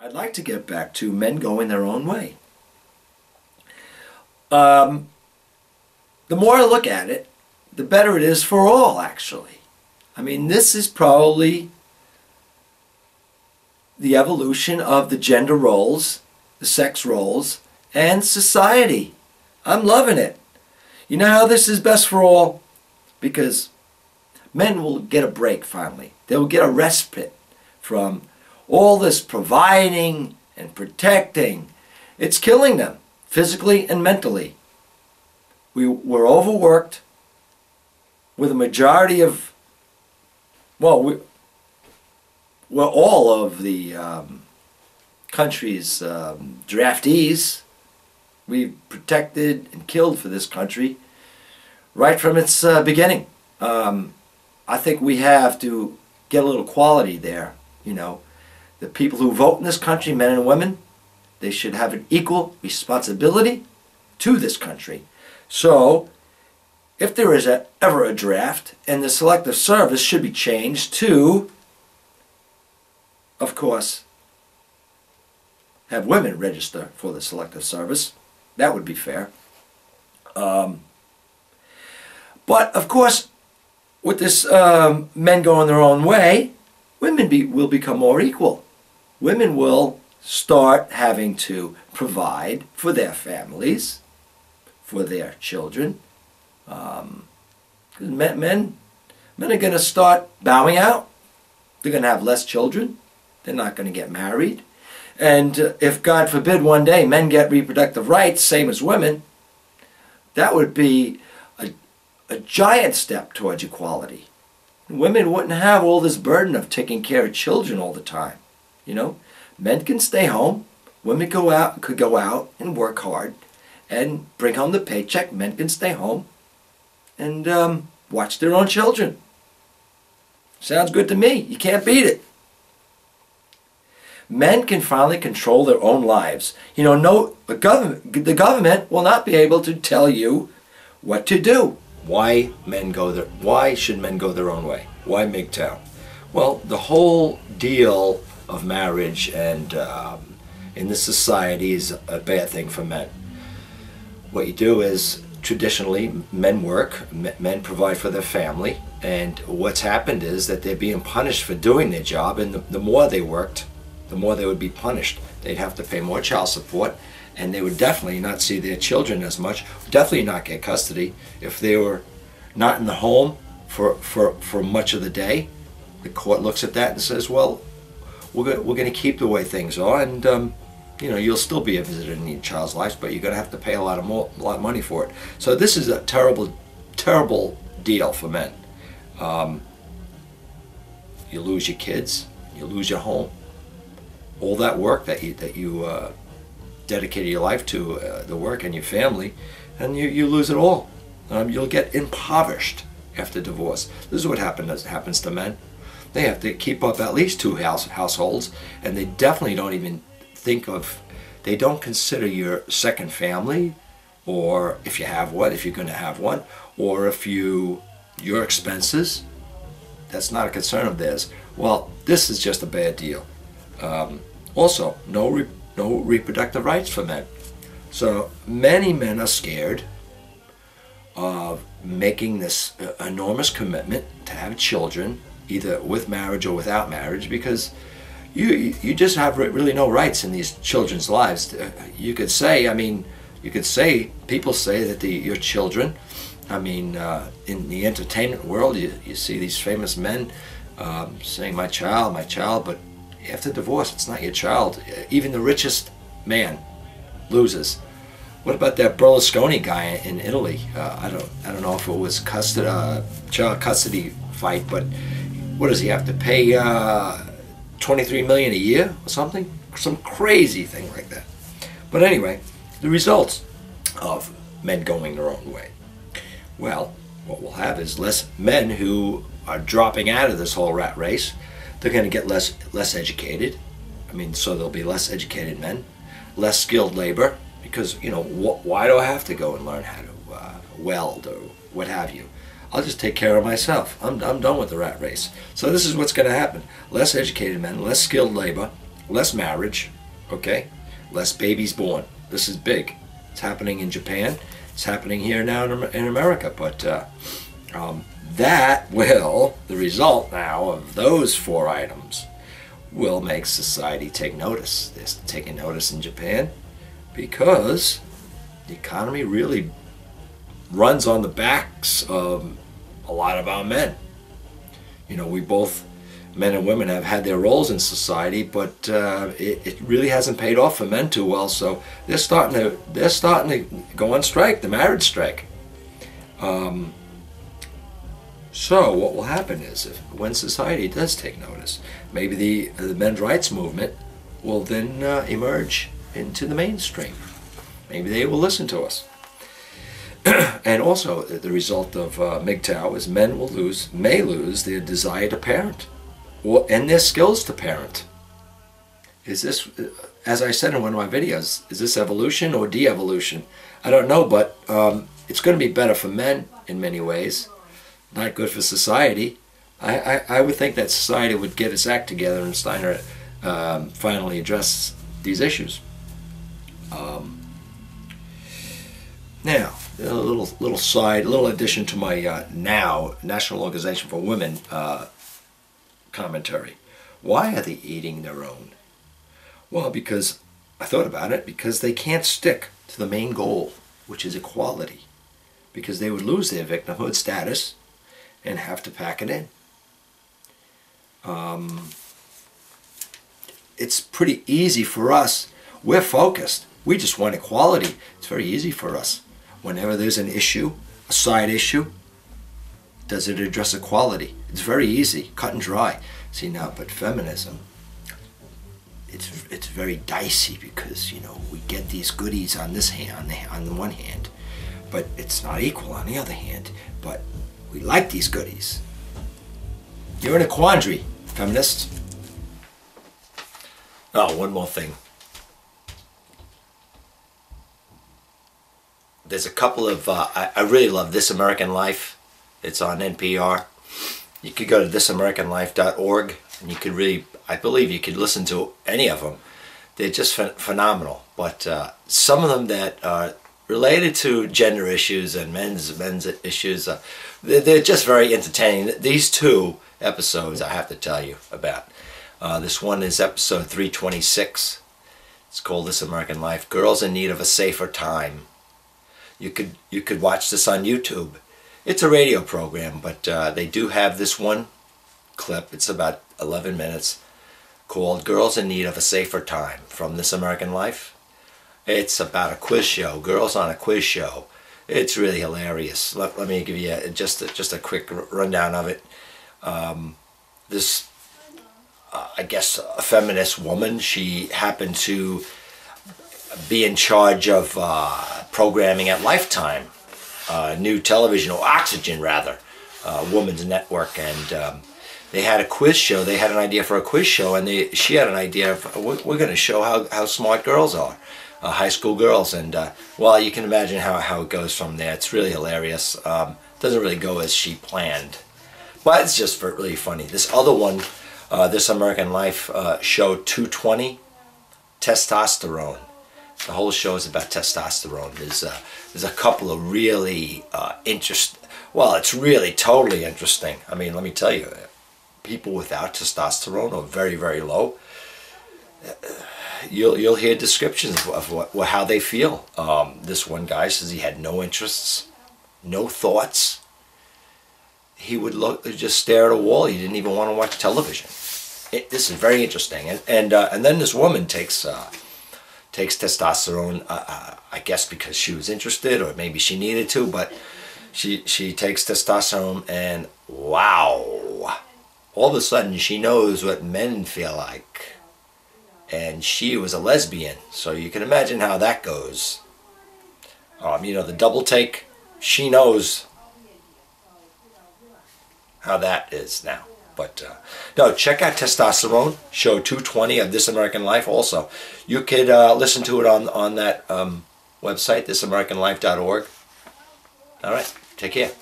I'd like to get back to men going their own way. The more I look at it, the better it is for all, actually. I mean, this is probably the evolution of the gender roles, the sex roles, and society. I'm loving it. You know how this is best for all? Because men will get a break finally. They will get a respite from all this providing and protecting. It's killing them, physically and mentally. We're overworked with a majority of, well, we're all of the country's draftees. We've protected and killed for this country right from its beginning. I think we have to get a little quality there, you know. The people who vote in this country, men and women, they should have an equal responsibility to this country. So, if there is ever a draft, and the Selective Service should be changed to, of course, have women register for the Selective Service. That would be fair. But, of course, with this men going their own way, women will become more equal. Women will start having to provide for their families, for their children. Men are going to start bowing out. They're going to have less children. They're not going to get married. And if, God forbid, one day men get reproductive rights, same as women, that would be a giant step towards equality. Women wouldn't have all this burden of taking care of children all the time. You know, men can stay home. Women could go out and work hard and bring home the paycheck. Men can stay home and watch their own children. Sounds good to me. You can't beat it. Men can finally control their own lives. You know, the government will not be able to tell you what to do. Why should men go their own way? Why MGTOW? Well, the whole deal of marriage and in this society is a bad thing for men. What you do is, traditionally, men work, men provide for their family, and what's happened is that they're being punished for doing their job, and the more they worked, the more they would be punished. They'd have to pay more child support, and they would definitely not see their children as much, definitely not get custody. If they were not in the home for much of the day, the court looks at that and says, well, we're going to keep the way things are, and you know, you'll still be a visitor in your child's life, but you're going to have to pay a lot of money for it. So this is a terrible, terrible deal for men. You lose your kids, you lose your home, all that work that you dedicated your life to, the work and your family, and you lose it all. You'll get impoverished after divorce. This is what happens to men. They have to keep up at least two households, and they definitely don't even they don't consider your second family, or if you have one, if you're going to have one, or if your expenses. That's not a concern of theirs. Well, this is just a bad deal. Also, no reproductive rights for men. So many men are scared of making this enormous commitment to have children, either with marriage or without marriage, because you just have really no rights in these children's lives. You could say, people say that your children, in the entertainment world, you see these famous men saying, my child, but after divorce, it's not your child. Even the richest man loses. What about that Berlusconi guy in Italy? I don't know if it was child custody fight, but what does he have to pay? 23 million a year or something? Some crazy thing like that. But anyway, the results of men going their own way. Well, what we'll have is less men who are dropping out of this whole rat race. They're going to get less educated. So there'll be less educated men, less skilled labor, because, you know, why do I have to go and learn how to weld or what have you? I'll just take care of myself. I'm done with the rat race. So this is what's going to happen. Less educated men, less skilled labor, less marriage, okay? Less babies born. This is big. It's happening in Japan. It's happening here now in America. But that will, the result now of those 4 items, will make society take notice. They're taking notice in Japan because the economy really runs on the backs of a lot of our men. You know, we both, men and women, have had their roles in society, but it really hasn't paid off for men too well. So they're starting to go on strike, the marriage strike. So what will happen is, when society does take notice, maybe the men's rights movement will then emerge into the mainstream. Maybe they will listen to us. And also, the result of MGTOW is men may lose their desire to parent, and their skills to parent. Is this, as I said in one of my videos, is this evolution or de-evolution? I don't know, but it's going to be better for men in many ways. Not good for society. I would think that society would get its act together and Steiner finally address these issues. Now, a little addition to my NOW, National Organization for Women, commentary. Why are they eating their own? Well, because I thought about it, because they can't stick to the main goal, which is equality, because they would lose their victimhood status and have to pack it in. It's pretty easy for us. We're focused. We just want equality. It's very easy for us. Whenever there's an issue, a side issue, does it address equality? It's very easy, cut and dry. See now, but feminism, it's very dicey, because, you know, we get these goodies on this hand, on the one hand, but it's not equal on the other hand. But we like these goodies. You're in a quandary, feminists. Oh, one more thing. There's a couple of, I really love This American Life. It's on NPR. You could go to thisamericanlife.org, and you could really, I believe you could listen to any of them. They're just phenomenal. But some of them that are related to gender issues and men's issues, they're just very entertaining. These 2 episodes I have to tell you about. This one is episode 326. It's called This American Life, Girls in Need of a Safer Time. You could watch this on YouTube. It's a radio program, but they do have this one clip. It's about 11 minutes, called Girls in Need of a Safer Time, from This American Life. It's about a quiz show, girls on a quiz show. It's really hilarious. Let me give you just a quick rundown of it. This, I guess, a feminist woman, she happened to be in charge of programming at Lifetime, new television, or Oxygen rather, women's network, and they had a quiz show. They had an idea for a quiz show, and she had an idea of, we're going to show how smart girls are, high school girls, and well, you can imagine how it goes from there. It's really hilarious. Doesn't really go as she planned, but it's just really funny. This other one, This American Life, show 220, testosterone. The whole show is about testosterone. There's a couple of really well, it's really totally interesting. I mean, let me tell you, people without testosterone are very, very low. You'll hear descriptions of how they feel. This one guy says he had no interests, no thoughts. He would just stare at a wall. He didn't even want to watch television. This is very interesting. And then this woman takes testosterone, I guess because she was interested, or maybe she needed to, but she takes testosterone, and wow, all of a sudden she knows what men feel like. And she was a lesbian, so you can imagine how that goes. You know, the double take, she knows how that is now. But no, check out Testosterone, show 220 of This American Life also. You could listen to it on that website, thisamericanlife.org. All right, take care.